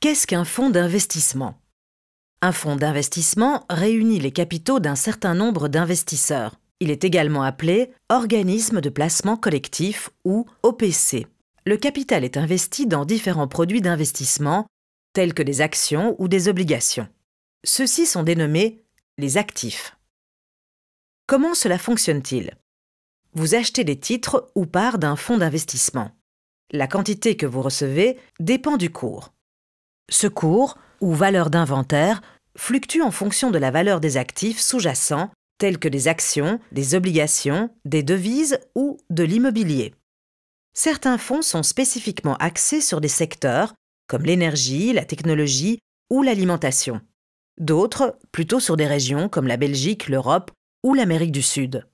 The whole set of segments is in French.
Qu'est-ce qu'un fonds d'investissement? Un fonds d'investissement réunit les capitaux d'un certain nombre d'investisseurs. Il est également appelé organisme de placement collectif ou OPC. Le capital est investi dans différents produits d'investissement, tels que des actions ou des obligations. Ceux-ci sont dénommés les actifs. Comment cela fonctionne-t-il? Vous achetez des titres ou parts d'un fonds d'investissement. La quantité que vous recevez dépend du cours. Ce cours, ou valeur d'inventaire, fluctue en fonction de la valeur des actifs sous-jacents, tels que des actions, des obligations, des devises ou de l'immobilier. Certains fonds sont spécifiquement axés sur des secteurs, comme l'énergie, la technologie ou l'alimentation. D'autres, plutôt sur des régions comme la Belgique, l'Europe ou l'Amérique du Sud.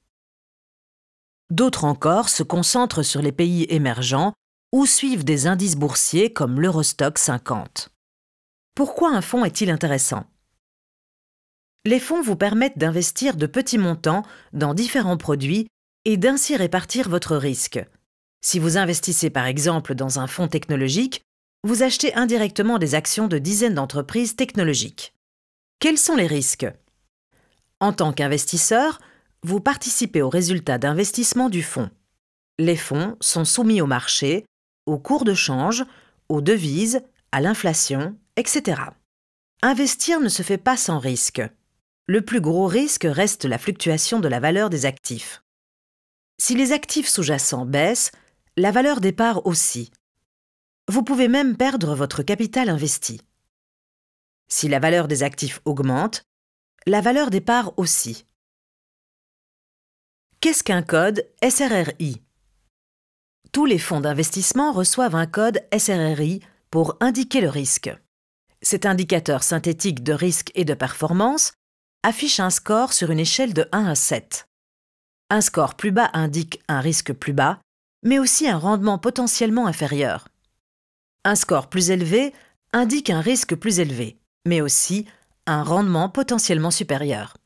D'autres encore se concentrent sur les pays émergents ou suivent des indices boursiers comme l'Eurostoxx 50. Pourquoi un fonds est-il intéressant? Les fonds vous permettent d'investir de petits montants dans différents produits et d'ainsi répartir votre risque. Si vous investissez par exemple dans un fonds technologique, vous achetez indirectement des actions de dizaines d'entreprises technologiques. Quels sont les risques? En tant qu'investisseur, vous participez aux résultats d'investissement du fonds. Les fonds sont soumis au marché, au cours de change, aux devises, à l'inflation, etc. Investir ne se fait pas sans risque. Le plus gros risque reste la fluctuation de la valeur des actifs. Si les actifs sous-jacents baissent, la valeur des parts aussi. Vous pouvez même perdre votre capital investi. Si la valeur des actifs augmente, la valeur des parts aussi. Qu'est-ce qu'un code SRRI? Tous les fonds d'investissement reçoivent un code SRRI pour indiquer le risque. Cet indicateur synthétique de risque et de performance affiche un score sur une échelle de 1 à 7. Un score plus bas indique un risque plus bas, mais aussi un rendement potentiellement inférieur. Un score plus élevé indique un risque plus élevé, mais aussi un rendement potentiellement supérieur.